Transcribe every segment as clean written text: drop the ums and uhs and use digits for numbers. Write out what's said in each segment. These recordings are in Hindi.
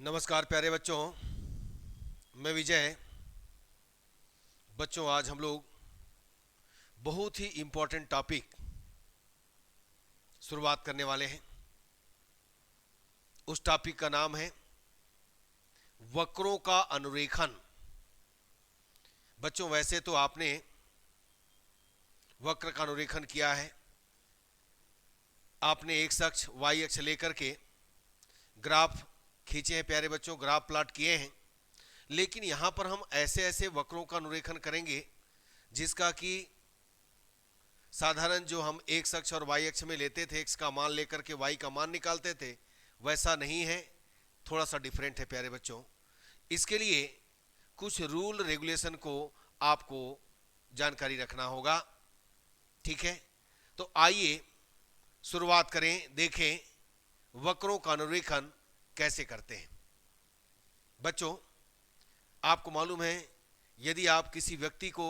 नमस्कार प्यारे बच्चों, मैं विजय। बच्चों, आज हम लोग बहुत ही इम्पोर्टेंट टॉपिक शुरुआत करने वाले हैं। उस टॉपिक का नाम है वक्रों का अनुरेखण। बच्चों, वैसे तो आपने वक्र का अनुरेखण किया है। आपने एक्स अक्ष वाई अक्ष लेकर के ग्राफ खींचे हैं प्यारे बच्चों, ग्राफ प्लॉट किए हैं। लेकिन यहाँ पर हम ऐसे ऐसे वक्रों का अनुरेखण करेंगे जिसका कि साधारण जो हम एक्स अक्ष और वाई अक्ष में लेते थे, एक्स का मान लेकर के वाई का मान निकालते थे, वैसा नहीं है, थोड़ा सा डिफरेंट है प्यारे बच्चों। इसके लिए कुछ रूल रेगुलेशन को आपको जानकारी रखना होगा, ठीक है। तो आइए शुरुआत करें, देखें वक्रों का अनुरेखण कैसे करते हैं। बच्चों, आपको मालूम है, यदि आप किसी व्यक्ति को,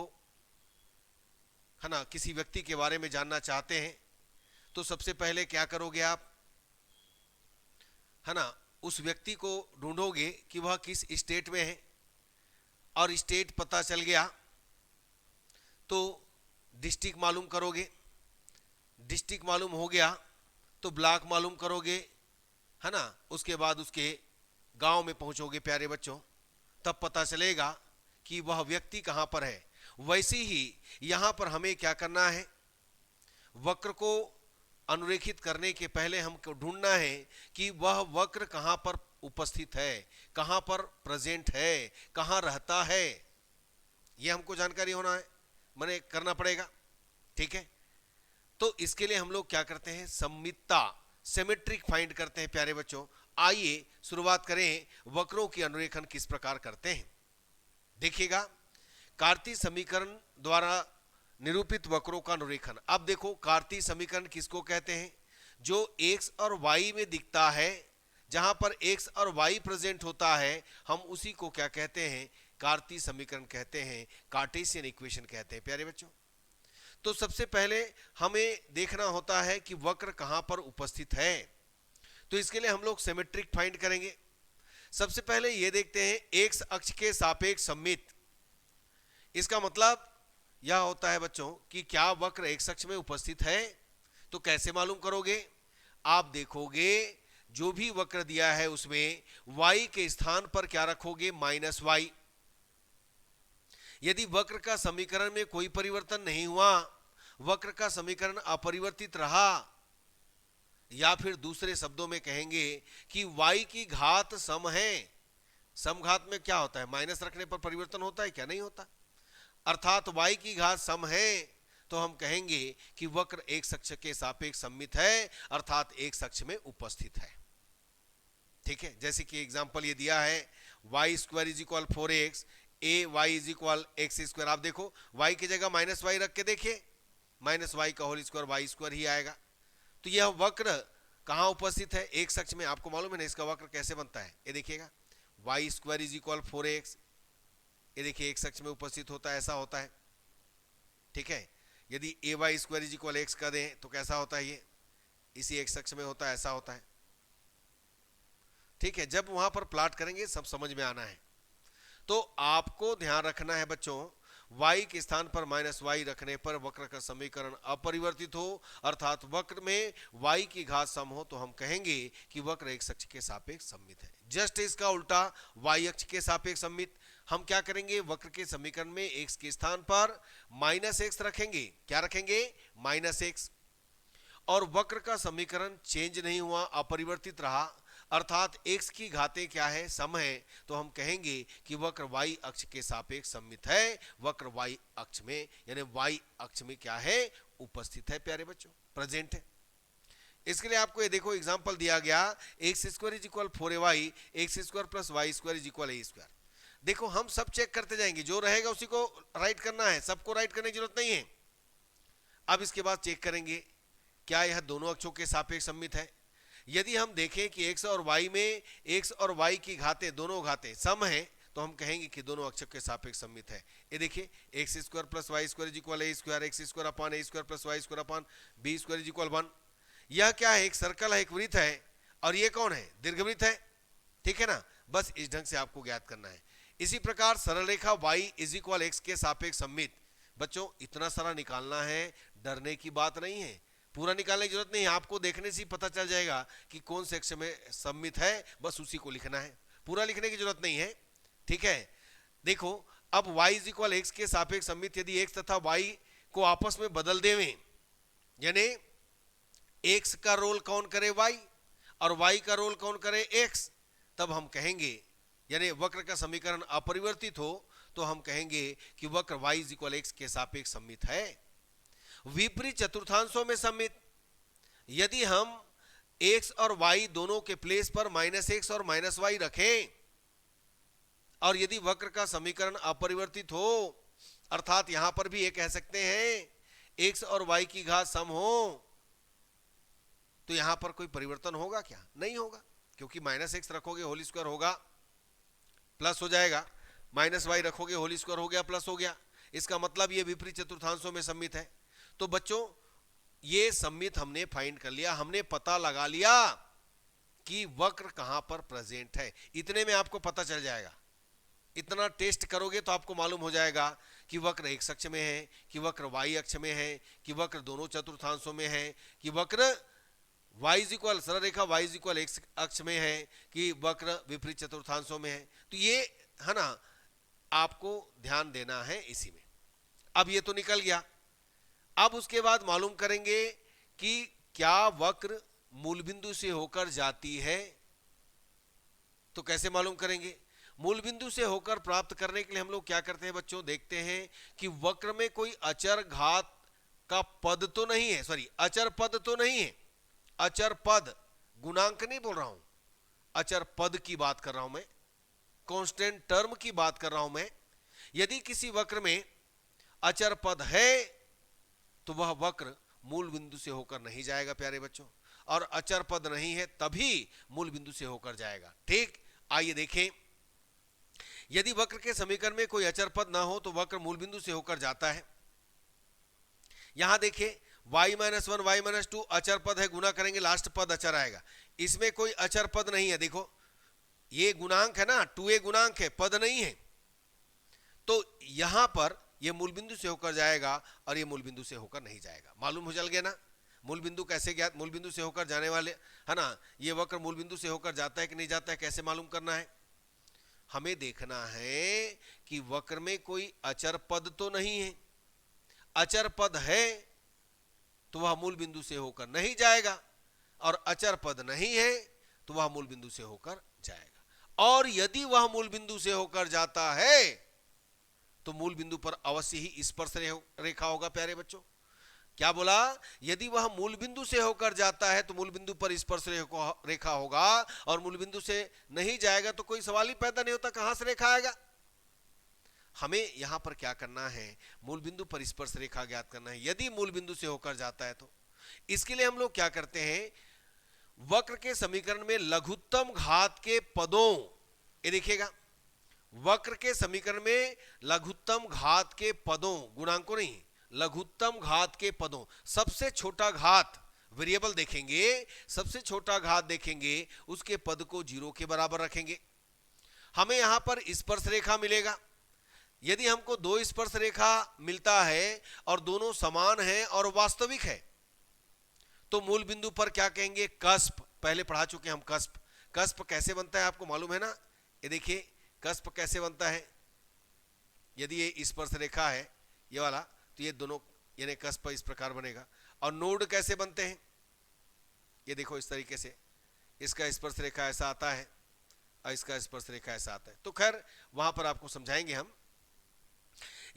है ना, किसी व्यक्ति के बारे में जानना चाहते हैं तो सबसे पहले क्या करोगे आप, है ना, उस व्यक्ति को ढूंढोगे कि वह किस स्टेट में है। और स्टेट पता चल गया तो डिस्ट्रिक्ट मालूम करोगे, डिस्ट्रिक्ट मालूम हो गया तो ब्लॉक मालूम करोगे, है ना। उसके बाद उसके गांव में पहुंचोगे प्यारे बच्चों, तब पता चलेगा कि वह व्यक्ति कहां पर है। वैसे ही यहां पर हमें क्या करना है, वक्र को अनुरेखित करने के पहले हमको ढूंढना है कि वह वक्र कहां पर उपस्थित है, कहां पर प्रेजेंट है, कहां रहता है। यह हमको जानकारी होना है, मैंने करना पड़ेगा, ठीक है। तो इसके लिए हम लोग क्या करते हैं, सममितता, सिमेट्रिक फाइंड करते हैं प्यारे बच्चों। आइए शुरुआत करें, वक्रों की अनुरेखण किस प्रकार करते हैं। देखिएगा, कार्तीय समीकरण द्वारा निरूपित वक्रों का अनुरेखण। अब देखो, कार्तीय समीकरण किसको कहते हैं, जो एक्स और वाई में दिखता है, जहां पर एक्स और वाई प्रेजेंट होता है, हम उसी को क्या कहते हैं, कार्तीय समीकरण कहते हैं, कार्टेशियन इक्वेशन कहते हैं प्यारे बच्चों। तो सबसे पहले हमें देखना होता है कि वक्र कहां पर उपस्थित है। तो इसके लिए हम लोग सिमेट्रिक फाइंड करेंगे। सबसे पहले ये देखते हैं, एक्स अक्ष के सापेक्ष सममित। इसका मतलब यह होता है बच्चों कि क्या वक्र एक्स अक्ष में उपस्थित है। तो कैसे मालूम करोगे, आप देखोगे जो भी वक्र दिया है उसमें y के स्थान पर क्या रखोगे, -y। यदि वक्र का समीकरण में कोई परिवर्तन नहीं हुआ, वक्र का समीकरण अपरिवर्तित रहा, या फिर दूसरे शब्दों में कहेंगे कि y की घात सम है। समघात में क्या होता है, माइनस रखने पर परिवर्तन होता है, क्या नहीं होता। अर्थात y की घात सम है, तो हम कहेंगे कि वक्र एक अक्ष के सापेक्ष सममित है, अर्थात एक अक्ष में उपस्थित है, ठीक है। जैसे कि एग्जांपल ये दिया है, y square is equal 4x, ay is equal x square. आप देखो, y की जगह -y रख के देखिए, -y का होल स्क्वायर y स्क्वायर ही आएगा। तो यह वक्र कहां उपस्थित है, एक अक्ष में। आपको मालूम है ना इसका वक्र कैसे बनता है, ये देखिएगा, y square is equal 4x, ये देखिए एक अक्ष में उपस्थित होता है, ऐसा होता है, ठीक है। यदि ay square is equal x का दें तो कैसा होता है, ये इसी एक अक्ष में होता है, ऐसा होता है, ठीक है। जब वहां पर प्लॉट करेंगे सब समझ में आना है। तो आपको ध्यान रखना है बच्चों, y के स्थान पर -y रखने पर वक्र का समीकरण अपरिवर्तित हो, अर्थात वक्र में y की घात सम हो, तो हम कहेंगे कि वक्र एक अक्ष के सापेक्ष सममित है। जस्ट इसका उल्टा, y अक्ष के सापेक्ष सममित। हम क्या करेंगे, वक्र के समीकरण में x के स्थान पर -x रखेंगे। क्या रखेंगे, -x। और वक्र का समीकरण चेंज नहीं हुआ, अपरिवर्तित रहा, अर्थात x की घातें क्या है, सम है, तो हम कहेंगे कि वक्र y अक्ष के सापेक्ष सममित है। वक्र y अक्ष में, यानी y अक्ष में क्या है, उपस्थित है प्यारे बच्चों, प्रेजेंट है। इसके लिए आपको ये देखो एग्जांपल दिया गया, x square is equal 4ay, x square plus y square is equal a square. देखो, हम सब चेक करते जाएंगे, जो रहेगा उसी को राइट करना है, सबको राइट करने की जरूरत नहीं है। अब इसके बाद चेक करेंगे क्या यह दोनों अक्षों के सापेक्ष सममित है। यदि हम देखें कि x और y में x और y की घातें, दोनों घातें सम है, तो हम कहेंगे कि दोनों अक्षों के सापेक्ष सममित है। ये देखिए, x square plus y square is equal a square, x square upon a square plus y square upon b square is equal 1। यह क्या है, एक सर्कल है, एक वृत्त है, और ये कौन है, दीर्घवृत्त है, ठीक है ना, बस इस ढंग से आपको ज्ञात करना है। इसी प्रकार सरल रेखा y इज इक्वल एक्स के सापेक्ष सममित, बच्चों इतना सारा निकालना है, डरने की बात नहीं है, पूरा निकालने की जरूरत नहीं है, आपको देखने से ही पता चल जाएगा कि कौन से अक्ष में सममित है, बस उसी को लिखना है, पूरा लिखने की जरूरत नहीं है। ठीक है, देखो अब y इज इक्वल एक्स के सापेक्ष सममित, यदि x तथा y को आपस में बदल देवें, यानी x का रोल कौन करे y और y का रोल कौन करे x, तब हम कहेंगे, यानी वक्र का समीकरण अपरिवर्तित हो तो हम कहेंगे कि वक्र y इज इक्वल एक्स के सापेक्ष सममित है। विपरीत चतुर्थांशों में सममित, यदि हम x और y दोनों के प्लेस पर -x और -y रखें और यदि वक्र का समीकरण अपरिवर्तित हो, अर्थात यहां पर भी ये कह सकते हैं x और y की घात सम हो, तो यहां पर कोई परिवर्तन होगा क्या? नहीं होगा, क्योंकि -x रखोगे होल स्क्वायर होगा प्लस हो जाएगा, -y रखोगे होल स्क्वायर हो गया प्लस हो गया, इसका मतलब ये विपरीत चतुर्थांशों में सममित है। तो बच्चों ये सममित हमने फाइंड कर लिया, हमने पता लगा लिया कि वक्र कहां पर प्रेजेंट है, इतने में आपको पता चल जाएगा। इतना टेस्ट करोगे तो आपको मालूम हो जाएगा कि वक्र x अक्ष में है, कि वक्र y अक्ष में है, कि वक्र दोनों चतुर्थांशों में है, कि वक्र y इज इक्वल सरल रेखा y इज इक्वल x अक्ष में है, कि वक्र विपरीत चतुर्थांशों में है। तो ये है ना, आपको ध्यान देना है इसी में। अब ये तो निकल गया, अब उसके बाद मालूम करेंगे कि क्या वक्र मूल बिंदु से होकर जाती है। तो कैसे मालूम करेंगे? मूल बिंदु से होकर प्राप्त करने के लिए हम लोग क्या करते हैं बच्चों, देखते हैं कि वक्र में कोई अचर घात का पद तो नहीं है, सॉरी अचर पद तो नहीं है, अचर पद, गुणांक नहीं बोल रहा हूं, अचर पद की बात कर रहा हूं मैं, कांस्टेंट टर्म की बात कर रहा हूं मैं। यदि किसी वक्र में अचर पद है तो वह वक्र मूल बिंदु से होकर नहीं जाएगा प्यारे बच्चों, और अचर पद नहीं है तभी मूल बिंदु से होकर जाएगा। ठीक, आइए देखें, यदि वक्र के समीकरण में कोई अचर पद ना हो तो वक्र मूल बिंदु से होकर जाता है। यहां देखें y-1 y-2 अचर पद है, गुना करेंगे लास्ट पद अचर आएगा, इसमें कोई अचर पद नहीं है। देखो ये गुणांक है ना, 2a गुणांक है, पद नहीं है, तो यहां पर ये मूल बिंदु से होकर जाएगा और ये मूल बिंदु से होकर नहीं जाएगा। मालूम हो चल गया ना, मूल बिंदु कैसे ज्ञात, मूल बिंदु से होकर जाने वाले है ना, ये वक्र मूल बिंदु से होकर जाता है कि नहीं जाता है, कैसे मालूम करना है? हमें देखना है कि वक्र में कोई अचर पद तो नहीं है, अचर पद है तो वह मूल बिंदु से होकर नहीं जाएगा, और अचर पद नहीं है तो वह मूल बिंदु से होकर जाएगा। और यदि वह मूल बिंदु से होकर जाता है तो मूल बिंदु पर अवश्य ही स्पर्श रेखा होगा प्यारे बच्चों। क्या बोला? यदि वह मूल बिंदु से होकर जाता है तो मूल बिंदु पर स्पर्श रेखा होगा, और मूल बिंदु से नहीं जाएगा तो कोई सवाल ही पैदा नहीं होता, कहां से रेखा आएगा। हमें यहां पर क्या करना है, मूल बिंदु पर स्पर्श रेखा ज्ञात करना है। यदि मूल बिंदु से होकर जाता है तो इसके लिए हम लोग क्या करते हैं, वक्र के समीकरण में लघुत्तम घात के पदों, ये देखिएगा वक्र के समीकरण में लघुत्तम घात के पदों, गुणांकों नहीं, लघुत्तम घात के पदों, सबसे छोटा घात वेरिएबल देखेंगे, सबसे छोटा घात देखेंगे, उसके पद को 0 के बराबर रखेंगे। हमें यहां पर स्पर्श रेखा मिलेगा। यदि हमको दो स्पर्श रेखा मिलता है और दोनों समान हैं और वास्तविक है तो मूल बिंदु पर क्या कहेंगे, कस्प। पहले पढ़ा चुके हम कस्प। कस्प कैसे बनता है आपको मालूम है ना, ये देखिए कस्प कैसे बनता है। यदि ये स्पर्श रेखा है ये वाला, तो ये दोनों यानी कस्प इस प्रकार बनेगा। और नोड कैसे बनते हैं, ये देखो इस तरीके से, इसका स्पर्श रेखा ऐसा आता है और इसका स्पर्श रेखा ऐसा आता है। तो खैर वहां पर आपको समझाएंगे हम।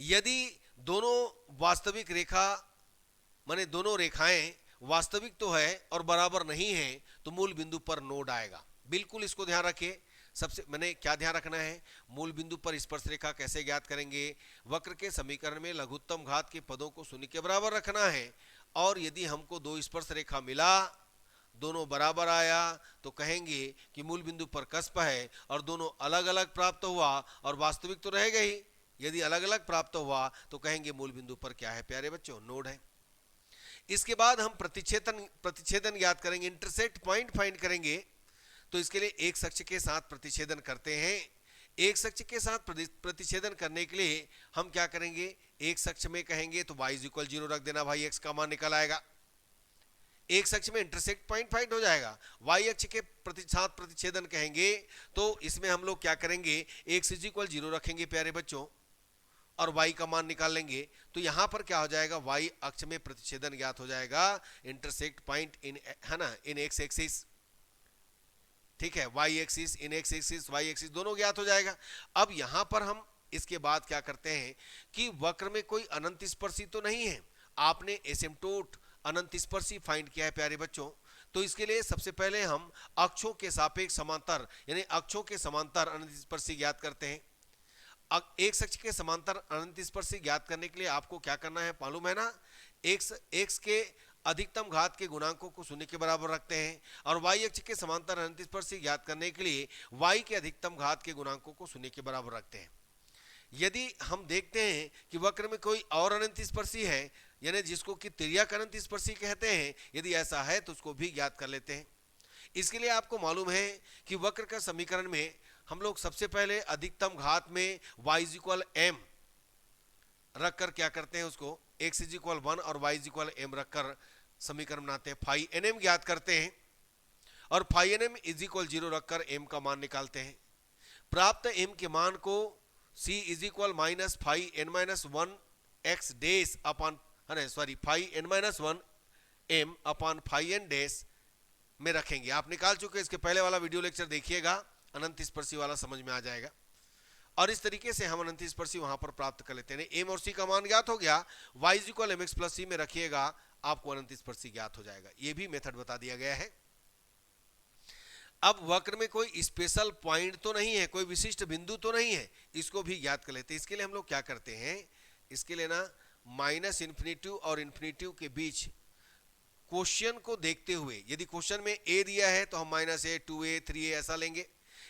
यदि दोनों वास्तविक रेखा माने दोनों रेखाएं वास्तविक तो है और बराबर नहीं है तो मूल बिंदु पर नोड आएगा। बिल्कुल इसको ध्यान रखिए। सबसे मैंने क्या ध्यान रखना है, मूल बिंदु पर स्पर्श रेखा कैसे ज्ञात करेंगे, वक्र के समीकरण में लघुत्तम घात के पदों को 0 के बराबर रखना है। और यदि हमको दो स्पर्श रेखा मिला, दोनों बराबर आया, तो कहेंगे कि मूल बिंदु पर कस्प है और दोनों अलग अलग प्राप्त हुआ और वास्तविक तो रहेगा ही। यदि अलग अलग प्राप्त हुआ तो कहेंगे मूल बिंदु पर क्या है प्यारे बच्चों, नोड है। इसके बाद हम प्रतिच्छेदन ज्ञात करेंगे, इंटरसेक्ट पॉइंट फाइंड करेंगे। तो इसके लिए एक अक्ष के साथ प्रतिच्छेदन करते हैं। एक अक्ष के साथ प्रतिच्छेदन करने के लिए हम क्या करेंगे, एक अक्ष में कहेंगे तो y इक्वल 0 रख देना भाई, x का मान निकल आएगा। एक अक्ष में इंटरसेक्ट पॉइंट फाइंड हो जाएगा। y अक्ष के साथ प्रतिच्छेदन कहेंगे तो इसमें हम लोग क्या करेंगे, x इक्वल 0 रखेंगे प्यारे बच्चों, और y का मान निकाल लेंगे। तो यहां पर क्या हो जाएगा, y अक्ष में प्रतिच्छेदन ज्ञात हो जाएगा, इंटरसेक्ट पॉइंट इन, है ना, इन एक्स एक्सिस, ठीक है, y एक्सिस, इन एक्स एक्सिस, y एक्सिस दोनों ज्ञात हो जाएगा। अब यहां पर हम इसके बाद क्या करते हैं कि वक्र में कोई अनंत स्पर्शी तो नहीं है। आपने एसिम्प्टोट अनंत स्पर्शी फाइंड किया है प्यारे बच्चों, तो इसके लिए सबसे पहले हम अक्षों के सापेक्ष समांतर, यानी अक्षों के समांतर अनंत स्पर्शी ज्ञात करते हैं। एक अक्ष के समांतर अनंत स्पर्शी ज्ञात करने के लिए आपको क्या करना है मालूम है ना, एक्स के अधिकतम घात के गुणांकों को शून्य के बराबर रखते हैं, और y अक्ष के समांतर अनंत स्पर्शी ज्ञात करने के लिए y के अधिकतम घात के गुणांकों को शून्य के बराबर रखते हैं। यदि हम देखते हैं कि वक्र में कोई और अनंत स्पर्शी है, यानी जिसको कि तिर्यक अनंत स्पर्शी कहते हैं, यदि ऐसा है तो उसको भी ज्ञात कर लेते हैं। इसके लिए आपको मालूम है कि वक्र का समीकरण में हम लोग सबसे पहले अधिकतम घात में y इक्वल m रखकर क्या करते हैं, उसको x इक्वल 1 और y इक्वल m रखकर समीकरण बनाते हैं, फाई nm ज्ञात करते हैं, और फाई nm इज इक्वल 0 रखकर m का मान निकालते हैं। प्राप्त m के मान को c is equal minus phi n minus 1 x dash upon, phi n minus 1 m upon phi n dash में रखेंगे। आप निकाल चुके, इसके पहले वाला वीडियो लेक्चर देखिएगा, अनंत स्पर्शी वाला समझ में आ जाएगा। और इस तरीके से हम अनंत स्पर्शी वहां पर प्राप्त कर लेते हैं। एम और सी का मान ज्ञात हो गया, y इक्वल mx प्लस सी में रखिएगा, आपको अनंत स्पर्शी ज्ञात हो जाएगा। ये भी मेथड बता दिया गया है। अब वक्र में कोई स्पेशल पॉइंट तो नहीं है, कोई विशिष्ट बिंदु तो नहीं है, इसको भी ज्ञात कर लेते हैं। इसके लिए हम लोग क्या करते हैं, इसके लिए ना माइनस इन्फिनिटी और इन्फिनिटी के बीच क्वेश्चन को देखते हुए, यदि क्वेश्चन में a दिया है तो हम माइनस a, 2a, 3a ऐसा लेंगे।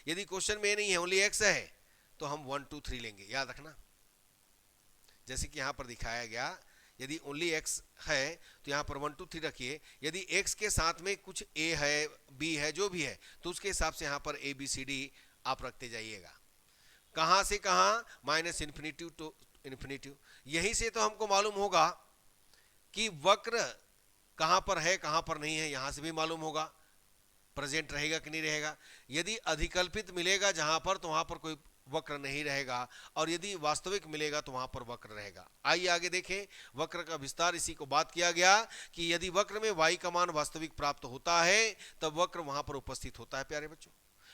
यदि क्वेश्चन में a नहीं है, ओनली x है, तो हम 1, 2, 3 लेंगे। याद रखना, जैसे कि यहां पर दिखाया गया, यदि ओनली x है तो यहां पर 1, 2, 3 रखिए। यदि x के साथ में कुछ a है, b है, जो भी है, तो उसके हिसाब से यहां पर a b c d आप रखते जाइएगा। कहां से कहां, माइनस इन्फिनिटी टू इन्फिनिटी। यहीं से तो हमको मालूम होगा कि वक्र कहां पर है कहां पर नहीं है, यहां से भी मालूम होगा प्रेजेंट रहेगा कि नहीं रहेगा। यदि अधिकल्पित मिलेगा जहां पर, तो वहां पर कोई वक्र नहीं रहेगा, और यदि वास्तविक मिलेगा तो वहां पर वक्र रहेगा। आइए आगे देखें, वक्र का विस्तार इसी को बात किया गया कि यदि वक्र में y का मान वास्तविक प्राप्त होता है तब वक्र वहां पर उपस्थित होता है प्यारे बच्चों।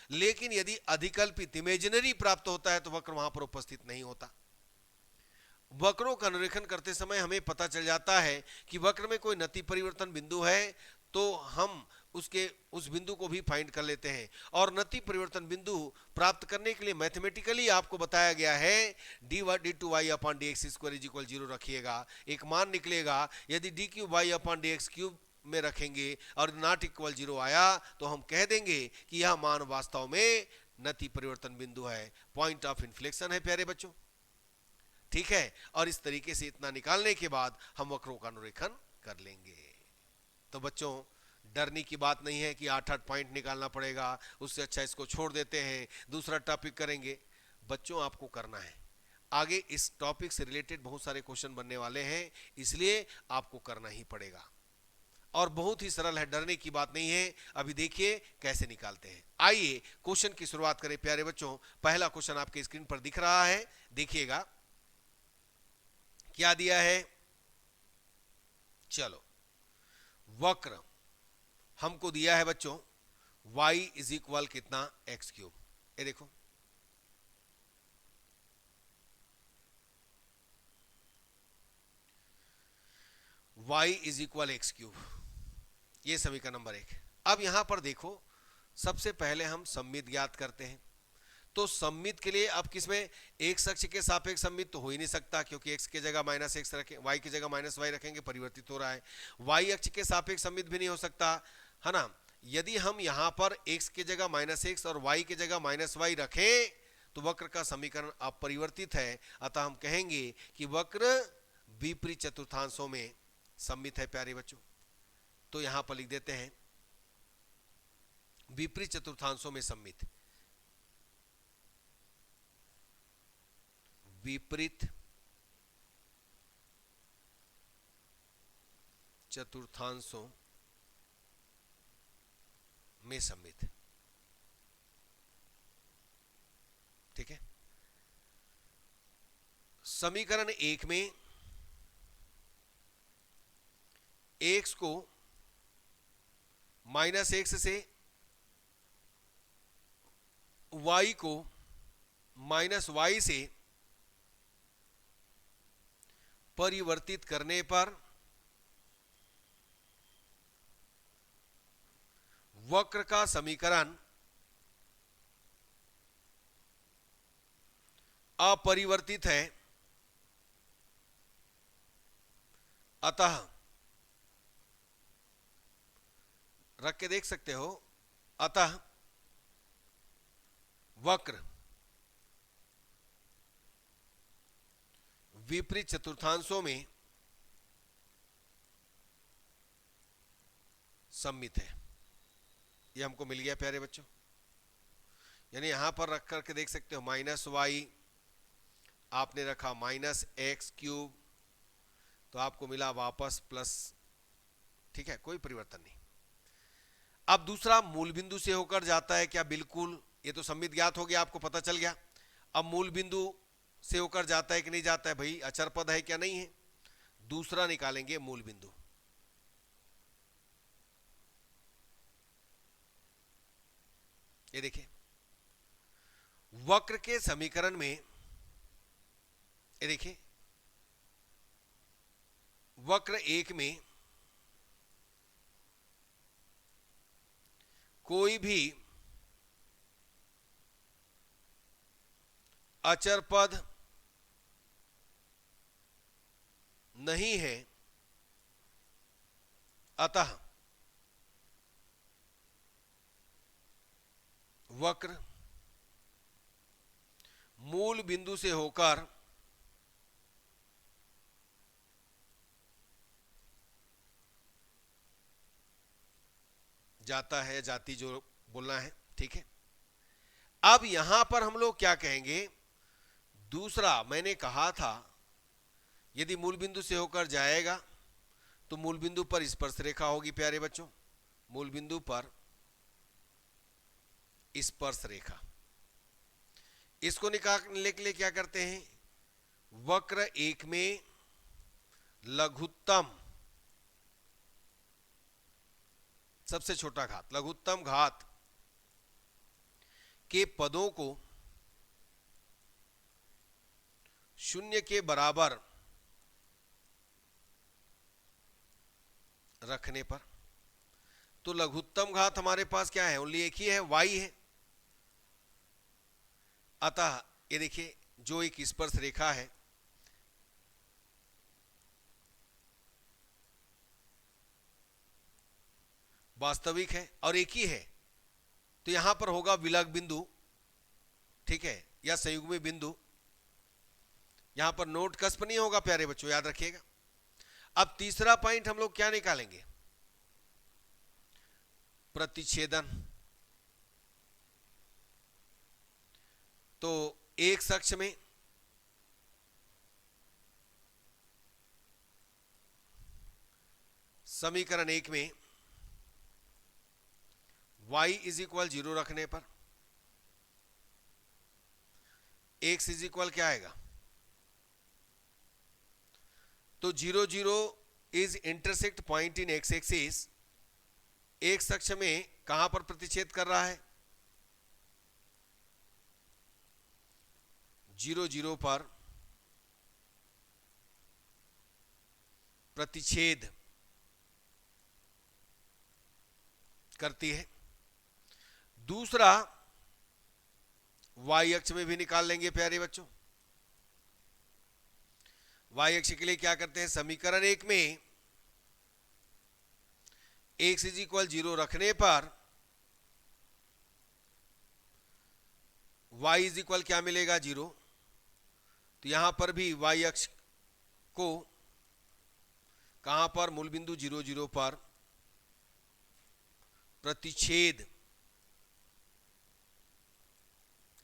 लेकिन यदि अधिकल्पित इमेजिनरी प्राप्त होता है तो वक्र वहां पर उपस्थित नहीं होता। वक्रों का अनुरेखण करते समय हमें पता चल जाता है कि वक्र में कोई नति परिवर्तन बिंदु है तो हम उस बिंदु को भी फाइंड कर लेते हैं। और नति परिवर्तन बिंदु प्राप्त करने के लिए मैथमेटिकली आपको बताया गया है d/2y upon dx square is equal 0 रखिएगा, एक मान निकलेगा। यदि d3y अपॉन dx क्यूब में रखेंगे और नॉट इक्वल 0 आया तो हम कह देंगे कि यह मान वास्तव में नति परिवर्तन बिंदु है, पॉइंट ऑफ इन्फ्लेक्शन है प्यारे बच्चों, ठीक है। और इस तरीके से इतना निकालने के बाद हम वक्रों का अनुरेखण कर लेंगे। तो बच्चों, डरने की बात नहीं है कि 8-8 पॉइंट निकालना पड़ेगा, उससे अच्छा इसको छोड़ देते हैं, दूसरा टॉपिक करेंगे। बच्चों, आपको करना है, आगे इस टॉपिक से रिलेटेड बहुत सारे क्वेश्चन बनने वाले हैं, इसलिए आपको करना ही पड़ेगा। और बहुत ही सरल है, डरने की बात नहीं है। अभी देखिए कैसे निकालते हैं। आइए क्वेश्चन की शुरुआत करें प्यारे बच्चों। पहला क्वेश्चन आपके स्क्रीन पर दिख रहा है, देखिएगा क्या दिया है। चलो, वक्र हमको दिया है बच्चों y इज इक्वल कितना, x क्यूब। ये देखो, y is equal x cube, ये समीकरण नंबर 1। अब यहां पर देखो, सबसे पहले हम सममित ज्ञात करते हैं। तो सममित के लिए अब किसमें, एक अक्ष के सापेक्ष सममित तो हो ही नहीं सकता, क्योंकि x की जगह माइनस एक्स रखें, y की जगह माइनस वाई रखेंगे, परिवर्तित हो रहा है। y अक्ष के सापेक्ष सममित भी नहीं हो सकता, है ना। यदि हम यहां पर x की जगह माइनस एक्स और y की जगह माइनस वाई रखें तो वक्र का समीकरण अपरिवर्तित है। अतः हम कहेंगे कि वक्र विपरीत चतुर्थांशों में सममित है प्यारे बच्चों। तो यहां पर लिख देते हैं विपरीत चतुर्थांशों में सम्मित, विपरीत चतुर्थांशों में सम्मित। ठीक है। समीकरण 1 में x को -x से y को -y से परिवर्तित करने पर वक्र का समीकरण अपरिवर्तित है, अतः रख के देख सकते हो, अतः वक्र विपरीत चतुर्थांशों में सम्मित है। ये हमको मिल गया प्यारे बच्चों। यानी यहां पर रख करके देख सकते हो, -y आपने रखा -x³, तो आपको मिला वापस प्लस। ठीक है, कोई परिवर्तन नहीं। अब दूसरा मूल बिंदु से होकर जाता है क्या? बिल्कुल, ये तो सम्मित ज्ञात हो गया, आपको पता चल गया। अब मूल बिंदु से होकर जाता है कि नहीं जाता है, भाई अचर पद है क्या? नहीं है। दूसरा निकालेंगे मूल बिंदु। ये देखिए, वक्र के समीकरण में ये देखिए, वक्र 1 में कोई भी अचर पद नहीं है, अतः वक्र मूल बिंदु से होकर जाता है, जाति जो बोलना है। ठीक है। अब यहां पर हम लोग क्या कहेंगे? दूसरा मैंने कहा था, यदि मूल बिंदु से होकर जाएगा तो मूल बिंदु पर स्पर्श रेखा होगी प्यारे बच्चों, मूल बिंदु पर स्पर्श रेखा। इसको निकालने के लिए क्या करते हैं? वक्र 1 में लघुत्तम, सबसे छोटा घात, लघुत्तम घात के पदों को 0 के बराबर रखने पर, तो लघुत्तम घात हमारे पास क्या है? ओनली एक ही है, y है। अतः ये देखिए, जो एक स्पर्श रेखा है, वास्तविक है और एक ही है, तो यहां पर होगा विलग बिंदु। ठीक है, या संयुग्मी बिंदु। यहां पर नोट कस्प नहीं होगा प्यारे बच्चों, याद रखिएगा। अब तीसरा पॉइंट हम लोग क्या निकालेंगे? प्रतिच्छेदन। तो एक अक्ष में समीकरण 1 में y = 0 रखने पर x = क्या आएगा? तो 0 0 is intersect point in x axis. x अक्ष में कहां पर प्रतिच्छेद कर रहा है? 0 0 पर प्रतिच्छेद करती है। दूसरा y अक्ष में भी निकाल लेंगे प्यारे बच्चों। y अक्ष के लिए क्या करते हैं? समीकरण 1 में x = 0 रखने पर y = क्या मिलेगा? 0। तो यहां पर भी y अक्ष को कहां पर? मूल बिंदु 0 0 पर प्रतिच्छेद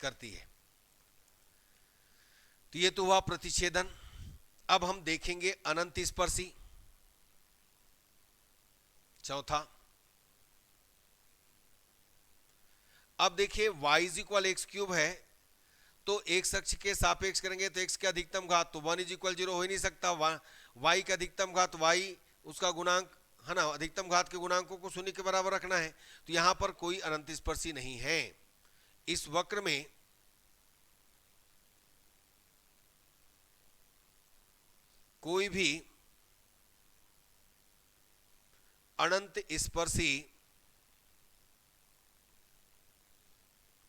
करती है। तो ये तो हुआ प्रतिच्छेदन। अब हम देखेंगे अनंत स्पर्शी, चौथा। अब देखिए y is equal x cube है, तो x अक्ष के सापेक्ष करेंगे तो x का अधिकतम घात, तो 1 इज इक्वल 0 हो ही नहीं सकता। y का अधिकतम घात y उसका गुणांक है ना, अधिकतम घात के गुणांकों को शून्य के बराबर रखना है। तो यहां पर कोई अनंत स्पर्शी नहीं है। इस वक्र में कोई भी अनंत स्पर्शी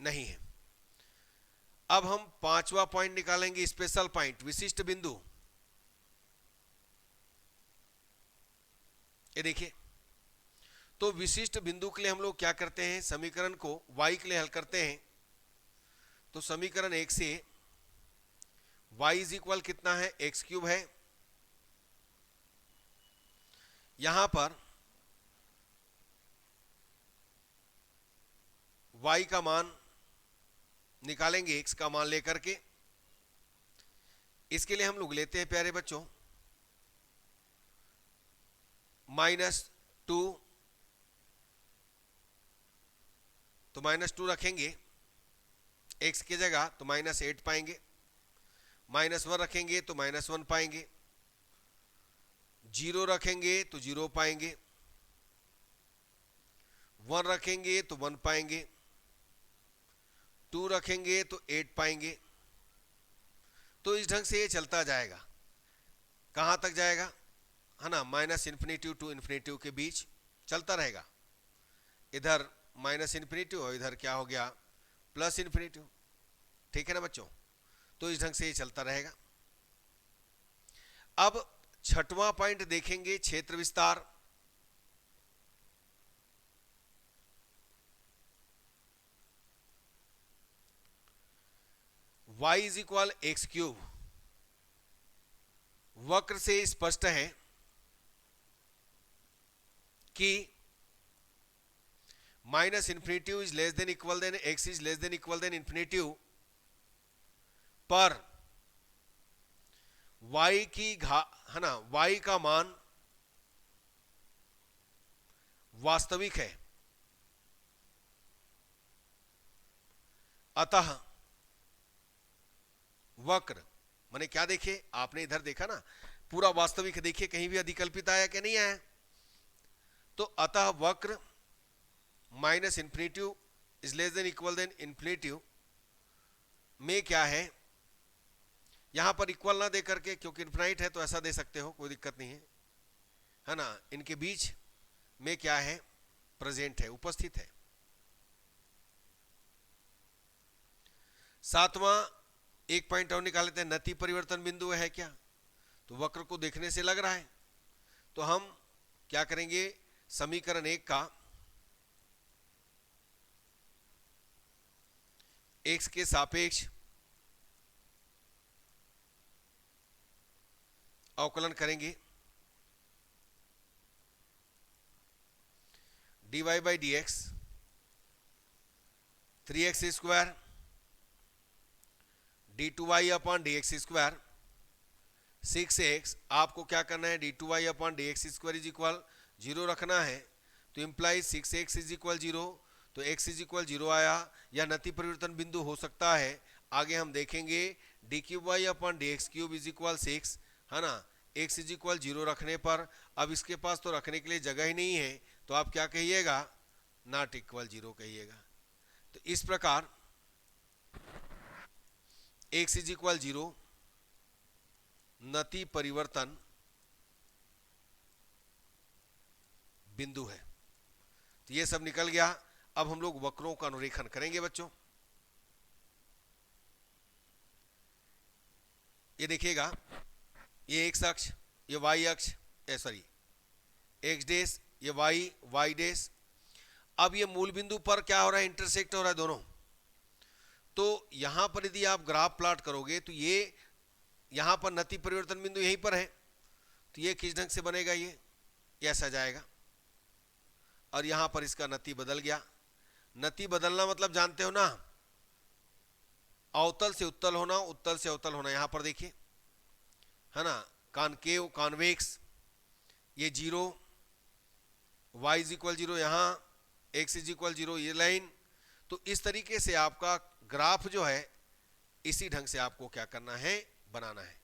नहीं है। अब हम पांचवा पॉइंट निकालेंगे, स्पेशल पॉइंट, विशिष्ट बिंदु। ये देखिए, तो विशिष्ट बिंदु के लिए हम लोग क्या करते हैं, समीकरण को y के लिए हल करते हैं। तो समीकरण 1 से y इज इक्वल कितना है, एक्स क्यूब है। यहां पर y का मान निकालेंगे x का मान लेकर के। इसके लिए हम लोग लेते हैं प्यारे बच्चों -2, तो -2 रखेंगे x की जगह तो -8 पाएंगे, -1 रखेंगे तो -1 पाएंगे, 0 रखेंगे तो 0 पाएंगे, 1 रखेंगे तो 1 पाएंगे, 2 रखेंगे तो 8 पाएंगे। तो इस ढंग से ये चलता जाएगा। कहां तक जाएगा, है ना, -∞ टू इन्फिनिटी के बीच चलता रहेगा। इधर -∞ और इधर क्या हो गया, +∞। ठीक है ना बच्चों, तो इस ढंग से ये चलता रहेगा। अब छठवां पॉइंट देखेंगे, क्षेत्र विस्तार। y is equal x cube, वक्र से स्पष्ट है कि -∞ is less than equal than x is less than equal than infinity पर y की है ना, y का मान वास्तविक है। अतः वक्र माने क्या, देखे आपने इधर देखा ना, पूरा वास्तविक देखिए, कहीं भी अधिकल्पित आया कि नहीं आया। तो अतः वक्र -∞ is less than equal than infinity में क्या है, यहां पर इक्वल ना दे करके, क्योंकि इन्फिनाइट है तो ऐसा दे सकते हो, कोई दिक्कत नहीं है ना। इनके बीच में क्या है, प्रेजेंट है, उपस्थित है। सातवां एक पॉइंट और निकाल लेते हैं, नति परिवर्तन बिंदु है क्या। तो वक्र को देखने से लग रहा है, तो हम क्या करेंगे, समीकरण 1 का x के सापेक्ष अवकलन करेंगे, dy by D x 3x square d2y upon D x square 6x। आपको क्या करना है, d2y upon D x square is equal 0 रखना है। तो इंप्लाइज 6x इज इक्वल 0, तो x इज इक्वल 0 आया। या नति परिवर्तन बिंदु हो सकता है, आगे हम देखेंगे, d3y upon D x cube is equal 6, है ना। x इज इक्वल 0 रखने पर, अब इसके पास तो रखने के लिए जगह ही नहीं है, तो आप क्या कहिएगा, नॉट इक्वल 0 कहिएगा। तो इस प्रकार x इज इक्वल 0 नति परिवर्तन बिंदु है। तो ये सब निकल गया। अब हम लोग वक्रों का अनुरेखण करेंगे बच्चों। ये देखिएगा, ये x अक्ष, ये y अक्ष, सॉरी x डैश, ये y डैश। अब ये मूल बिंदु पर क्या हो रहा है, इंटरसेक्ट हो रहा है दोनों। तो यहां पर यदि आप ग्राफ प्लॉट करोगे तो ये यहां पर नति परिवर्तन बिंदु यहीं पर है, तो ये किस ढंग से बनेगा, ये ऐसा जाएगा। और यहां पर इसका नति बदल गया। नति बदलना मतलब जानते हो ना, अवतल से उत्तल होना, उत्तल से अवतल होना, यहां पर देखिए है ना, कॉनकेव कॉन्वेक्स, ये 0, y इज इक्वल 0, यहाँ x इज इक्वल 0, ये लाइन। तो इस तरीके से आपका ग्राफ जो है इसी ढंग से आपको क्या करना है, बनाना है।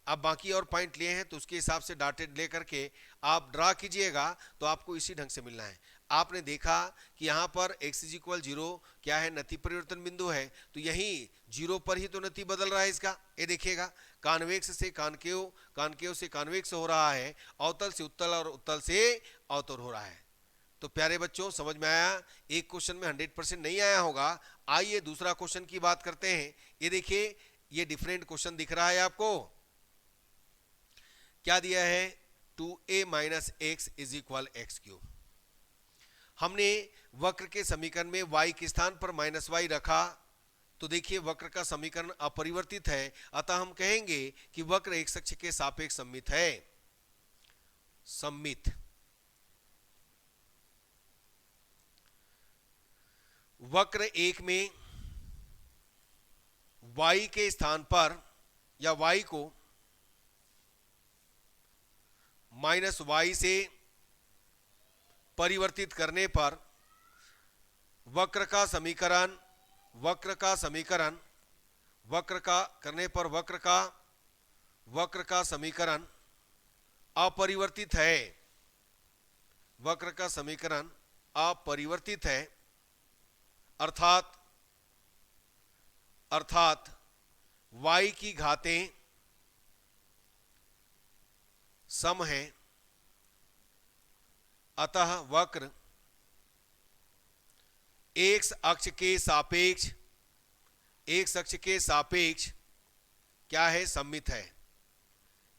अब बाकी और पॉइंट लिए हैं तो उसके हिसाब से डाटेड ले करके आप ड्रा कीजिएगा तो आपको इसी ढंग से मिलना है। आपने देखा कि यहाँ पर x इज इक्वल 0 क्या है, नति परिवर्तन बिंदु है, तो यही 0 पर ही तो नति बदल रहा है इसका। ये देखिएगा कॉन्वेक्स से कॉनकेव, कॉनकेव से कॉन्वेक्स हो रहा है, अवतल से उत्तल और उत्तल से अवतल हो रहा है। तो प्यारे बच्चों समझ में आया, एक क्वेश्चन में 100% नहीं आया होगा। आइए दूसरा क्वेश्चन की बात करते हैं। ये देखिए ये डिफरेंट क्वेश्चन दिख रहा है आपको, क्या दिया है, 2a minus x is equal x cube. हमने वक्र के समीकरण में y के स्थान पर माइनस वाई रखा, तो देखिए वक्र का समीकरण अपरिवर्तित है, अतः हम कहेंगे कि वक्र एक अक्ष के सापेक्ष सममित है। सममित वक्र एक में y के स्थान पर या y को माइनस वाई से परिवर्तित करने पर वक्र का समीकरण वक्र का समीकरण अपरिवर्तित है। वक्र का समीकरण अपरिवर्तित है, अर्थात y की घातें सम है, अतः वक्र एक अक्ष के सापेक्ष क्या है, सममित है।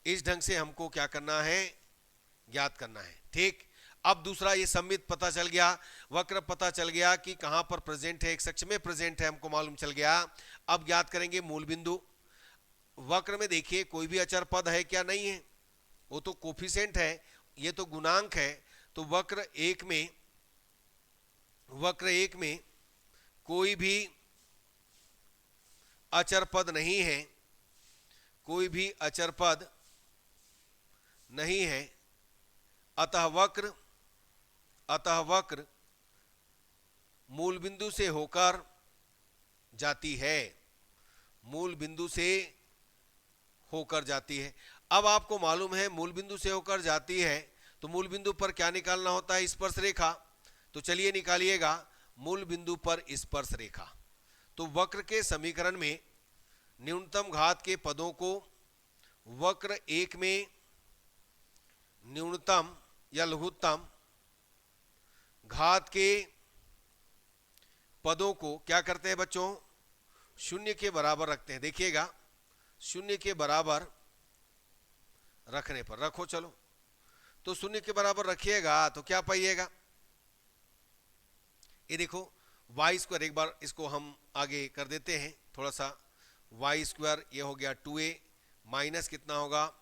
इस ढंग से हमको क्या करना है, ज्ञात करना है। ठीक, अब दूसरा ये सममित पता चल गया, वक्र पता चल गया कि कहां पर प्रेजेंट है, एक अक्ष में प्रेजेंट है, हमको मालूम चल गया। अब ज्ञात करेंगे मूल बिंदु। वक्र में देखिए कोई भी अचर पद है क्या, नहीं है, वो तो कोफिशिएंट है, ये तो गुणांक है। तो वक्र एक में कोई भी अचर पद नहीं है, कोई भी अचर पद नहीं है, अतः वक्र मूल बिंदु से होकर जाती है, मूल बिंदु से होकर जाती है। अब आपको मालूम है मूल बिंदु से होकर जाती है, तो मूल बिंदु पर क्या निकालना होता है, स्पर्श रेखा। तो चलिए निकालिएगा मूल बिंदु पर स्पर्श रेखा। तो वक्र के समीकरण में न्यूनतम घात के पदों को वक्र एक में न्यूनतम या लघुत्तम घात के पदों को क्या करते हैं बच्चों, शून्य के बराबर रखते हैं। देखिएगा शून्य के बराबर रखने पर, रखो चलो, तो शून्य के बराबर रखिएगा तो क्या पाइएगा, ये देखो वाई स्क्वायर, एक बार इसको हम आगे कर देते हैं थोड़ा सा, वाई स्क्वायर ये हो गया 2a माइनस कितना होगा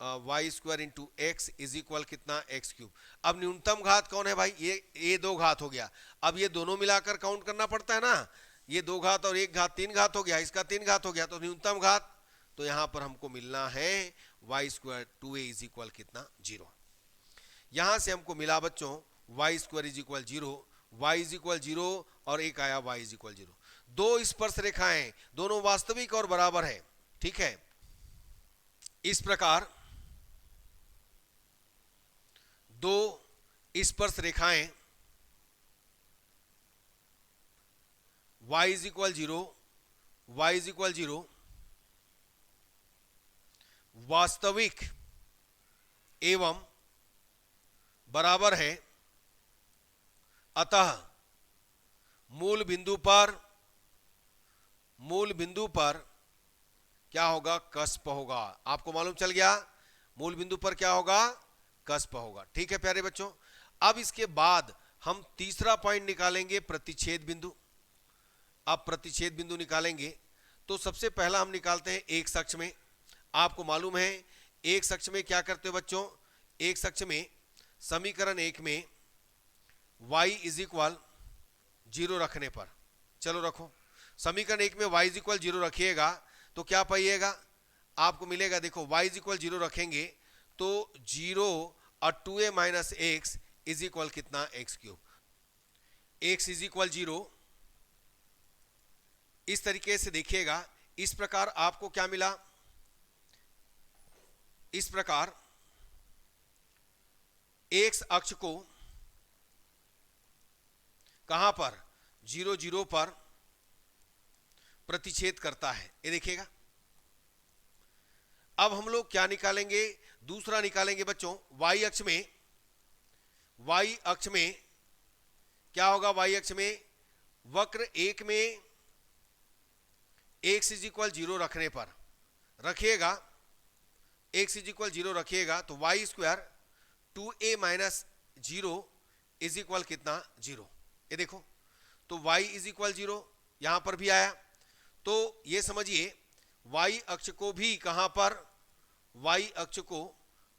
y square into x is equal कितना, एक्स क्यूब। अब न्यूनतम घात कौन है भाई, ये दो घात हो गया। अब ये दोनों मिलाकर काउंट करना पड़ता है ना, ये दो घात और एक घात, तीन घात हो गया, इसका तीन घात हो गया, तो न्यूनतम घात, तो यहां पर हमको मिलना है Y square 2a is equal कितना, 0। यहां से हमको मिला बच्चों y square is equal 0, y is equal 0 और एक आया वाई इज इक्वल 0। दो स्पर्श रेखाएं दोनों वास्तविक और बराबर है, ठीक है। इस प्रकार दो स्पर्श रेखाएं y is equal 0, y is equal 0 वास्तविक एवं बराबर है, अतः मूल बिंदु पर क्या होगा, कस्प होगा। आपको मालूम चल गया मूल बिंदु पर क्या होगा, कस्प होगा। ठीक है प्यारे बच्चों, अब इसके बाद हम तीसरा पॉइंट निकालेंगे, प्रतिच्छेद बिंदु। अब प्रतिच्छेद बिंदु निकालेंगे तो सबसे पहला हम निकालते हैं एक अक्ष में। आपको मालूम है एक अक्ष में क्या करते हो बच्चों, एक अक्ष में समीकरण एक में y इज इक्वल 0 रखने पर, चलो रखो, समीकरण 1 में y इज इक्वल 0 रखिएगा तो क्या पाइएगा, आपको मिलेगा, देखो y इज इक्वल 0 रखेंगे तो 0 और 2a minus x is equal कितना, x cube. x is equal 0 इस तरीके से देखिएगा। इस प्रकार आपको क्या मिला, इस प्रकार x अक्ष को कहां पर, 0 0 पर प्रतिच्छेद करता है, ये देखिएगा। अब हम लोग क्या निकालेंगे, दूसरा निकालेंगे बच्चों, y अक्ष में, y अक्ष में क्या होगा, y अक्ष में वक्र 1 में x इज इक्वल 0 रखने पर रखिएगा, x इज इक्वल 0 रखिएगा तो y square 2a minus 0 is equal कितना, 0। ये देखो तो y इज इक्वल 0 यहां पर भी आया। तो ये समझिए y अक्ष को भी कहां पर, y अक्ष को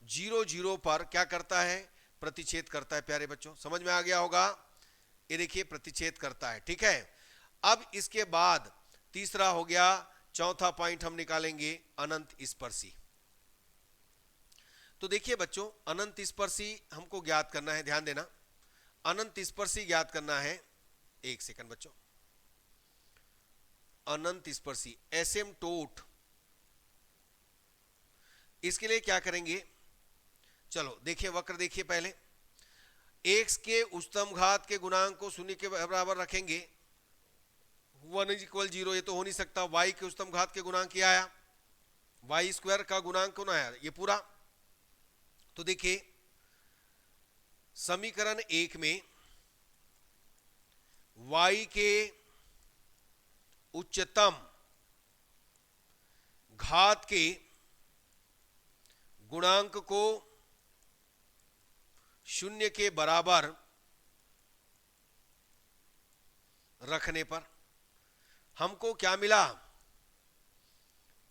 0 0 पर क्या करता है, प्रतिच्छेद करता है। प्यारे बच्चों समझ में आ गया होगा, ये देखिए प्रतिच्छेद करता है, ठीक है। अब इसके बाद तीसरा हो गया, चौथा पॉइंट हम निकालेंगे अनंत स्पर्शी। तो देखिए बच्चों अनंत स्पर्शी हमको ज्ञात करना है, ध्यान देना, अनंत स्पर्शी ज्ञात करना है। एक सेकंड बच्चों, अनंत स्पर्शी एसिम्प्टोट, इसके लिए क्या करेंगे, चलो देखिए वक्र देखिए पहले, x के उच्चतम घात के गुणांक को शून्य के बराबर रखेंगे, 1 इज इक्वल 0, ये तो हो नहीं सकता। y के उच्चतम घात के गुणांक क्या आया, y स्क्वायर का गुणांक कौन आया, ये पूरा। तो देखिए समीकरण 1 में y के उच्चतम घात के गुणांक को शून्य के बराबर रखने पर हमको क्या मिला,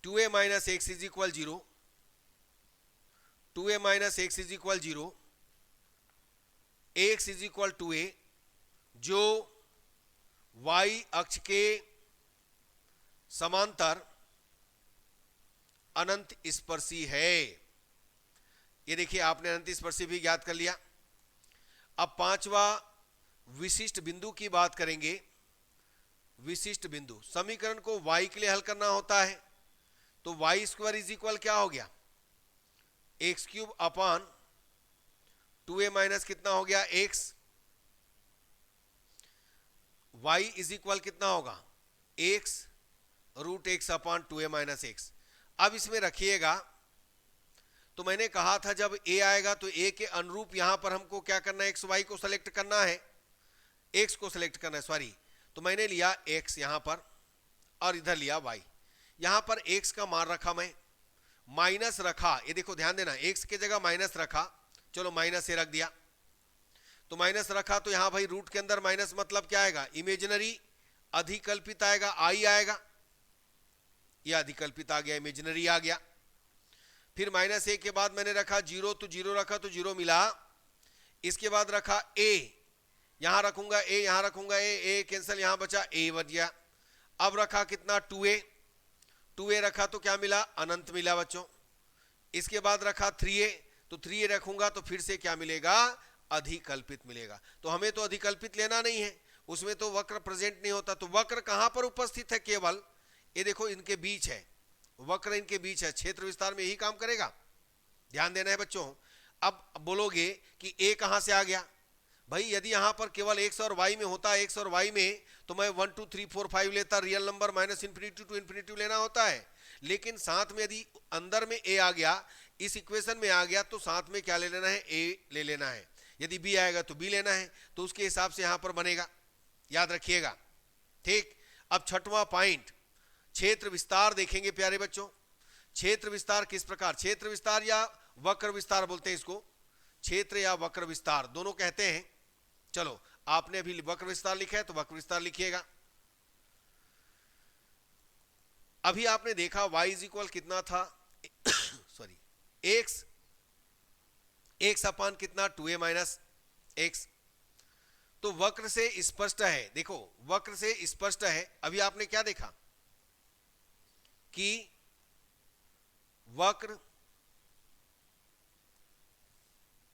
2a minus x is equal 0, 2a minus x is equal 0, x is equal 2a, जो y अक्ष के समांतर अनंत स्पर्शी है। ये देखिए आपने अनंत स्पर्शी भी ज्ञात कर लिया। अब पांचवा विशिष्ट बिंदु की बात करेंगे। विशिष्ट बिंदु, समीकरण को y के लिए हल करना होता है तो y स्क्वायर इज इक्वल क्या हो गया, x cube upon 2a minus कितना हो गया x, y इज इक्वल कितना होगा, x root x upon 2a minus x. अब इसमें रखिएगा, तो मैंने कहा था जब a आएगा तो a के अनुरूप यहां पर हमको क्या करना है, एक्स वाई को सेलेक्ट करना है, x को सेलेक्ट करना है, सॉरी। तो मैंने लिया x यहां पर और इधर लिया y। यहां पर x का मान रखा, मैं माइनस रखा, ये देखो ध्यान देना, x की जगह माइनस रखा, चलो माइनस ए रख दिया। तो माइनस रखा तो यहां भाई रूट के अंदर माइनस मतलब क्या आएगा, इमेजिनरी अधिकल्पित आएगा, आई आएगा, यह अधिकल्पित आ गया, इमेजिनरी आ गया। फिर माइनस ए के बाद मैंने रखा 0, तो 0 रखा तो 0 मिला। इसके बाद रखा a, यहां रखूंगा a, यहां रखूंगा a कैंसिल, यहां बचा a बच गया। अब रखा कितना 2a, 2a रखा तो क्या मिला, अनंत मिला बच्चों। इसके बाद रखा 3a, तो 3a रखूंगा तो फिर से क्या मिलेगा, अधिकल्पित मिलेगा। तो हमें तो अधिकल्पित लेना नहीं है, उसमें तो वक्र प्रेजेंट नहीं होता। तो वक्र कहां पर उपस्थित है, केवल ये देखो इनके बीच है, वक्र इनके बीच है, क्षेत्र विस्तार में यही काम करेगा, ध्यान देना है बच्चों। अब बोलोगे कि a कहां से आ गया, भाई यदि यहां पर केवल x और y में होता, x और y में, तो मैं 1 2 3 4 5 लेता, real number minus infinity to infinity लेना होता है। लेकिन साथ में यदि अंदर में a आ गया, इस इक्वेशन में आ गया, तो साथ में क्या ले लेना है, a ले लेना है। यदि b आएगा तो b लेना है, तो उसके हिसाब से यहां पर बनेगा, याद रखिएगा, ठीक। अब छठवां पॉइंट, क्षेत्र विस्तार देखेंगे प्यारे बच्चों। क्षेत्र विस्तार किस प्रकार, क्षेत्र विस्तार या वक्र विस्तार बोलते हैं इसको, क्षेत्र या वक्र विस्तार दोनों कहते हैं। चलो आपने अभी वक्र विस्तार लिखा है तो वक्र विस्तार लिखिएगा। अभी आपने देखा y इज इक्वल कितना था सॉरी x अपॉन कितना 2a माइनस एक्स। तो वक्र से स्पष्ट है, देखो वक्र से स्पष्ट है। अभी आपने क्या देखा कि वक्र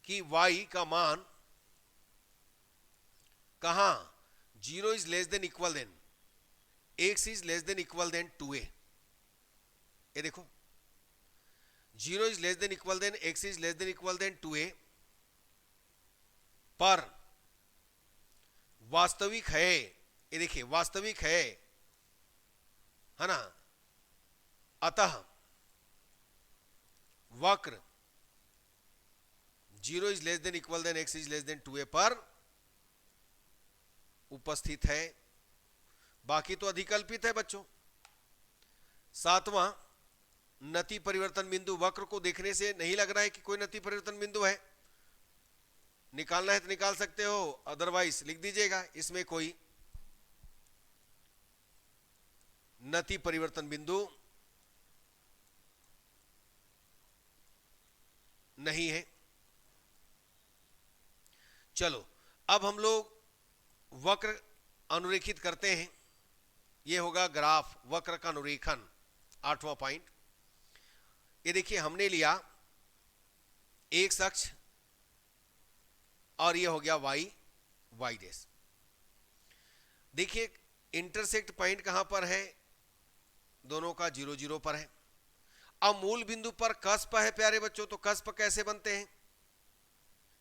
की y का मान कहां, 0 is less than equal than x is less than equal than 2a। ये देखो 0 is less than equal than x is less than equal than 2a पर वास्तविक है, ये देखिए वास्तविक है ना, अतः वक्र 0 is less than equal than x is less than 2a पर उपस्थित है। बाकी तो अधिकल्पित है बच्चों। सातवां, नति परिवर्तन बिंदु। वक्र को देखने से नहीं लग रहा है कि कोई नति परिवर्तन बिंदु है। निकालना है तो निकाल सकते हो, अदरवाइज लिख दीजिएगा इसमें कोई नति परिवर्तन बिंदु नहीं है। चलो अब हम लोग वक्र अनुरेखित करते हैं। ये होगा ग्राफ, वक्र का अनुरेखन, 8वां पॉइंट। ये देखिए हमने लिया एक अक्ष और ये हो गया y डैश। देखिए इंटरसेक्ट पॉइंट कहां पर है, दोनों का 0 0 पर है। अब मूल बिंदु पर कस्प है प्यारे बच्चों, तो कस्प कैसे बनते हैं,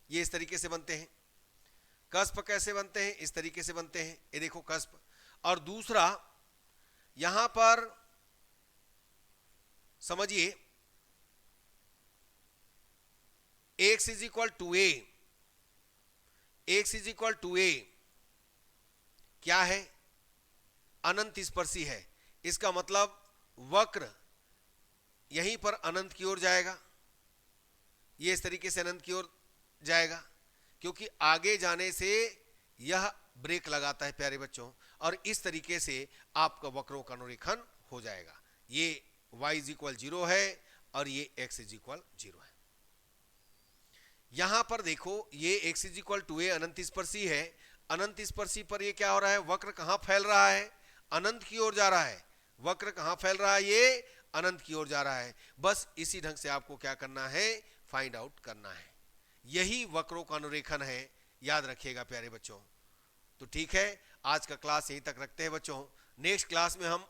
ये इस तरीके से बनते हैं। कस्प कैसे बनते हैं, इस तरीके से बनते हैं, ये देखो कस्प। और दूसरा यहां पर समझिए x is equal to a, x is equal to a क्या है, अनंत स्पर्शी है। इसका मतलब वक्र यहीं पर अनंत की ओर जाएगा, ये इस तरीके से अनंत की ओर जाएगा, क्योंकि आगे जाने से यह ब्रेक लगाता है प्यारे बच्चों, और इस तरीके से आपका वक्रों का अनुरेखन हो जाएगा। ये y इज इक्वल 0 है और ये x इज इक्वल 0 है। यहां पर देखो ये x is equal to a अनंत स्पर्शी है। अनंत स्पर्शी पर ये क्या हो रहा है, वक्र कहां फैल रहा है, अनंत की ओर जा रहा है। वक्र कहां फैल रहा है, ये अनंत की ओर जा रहा है। बस इसी ढंग से आपको क्या करना है, फाइंड आउट करना है। यही वक्रों का अनुरेखन है, याद रखिएगा प्यारे बच्चों। तो ठीक है, आज का क्लास यहीं तक रखते हैं बच्चों। नेक्स्ट क्लास में हम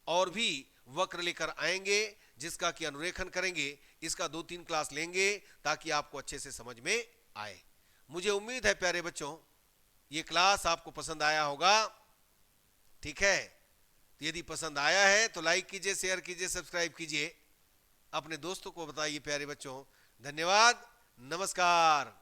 और भी वक्र लेकर आएंगे जिसका कि अनुरेखन करेंगे। इसका 2-3 क्लास लेंगे ताकि आपको अच्छे से समझ में आए। मुझे उम्मीद है प्यारे बच्चों ये क्लास आपको पसंद आया होगा। ठीक है, तो यदि पसंद आया है तो लाइक कीजिए, शेयर कीजिए, सब्सक्राइब कीजिए, अपने दोस्तों को बताइए प्यारे बच्चों। धन्यवाद, नमस्कार।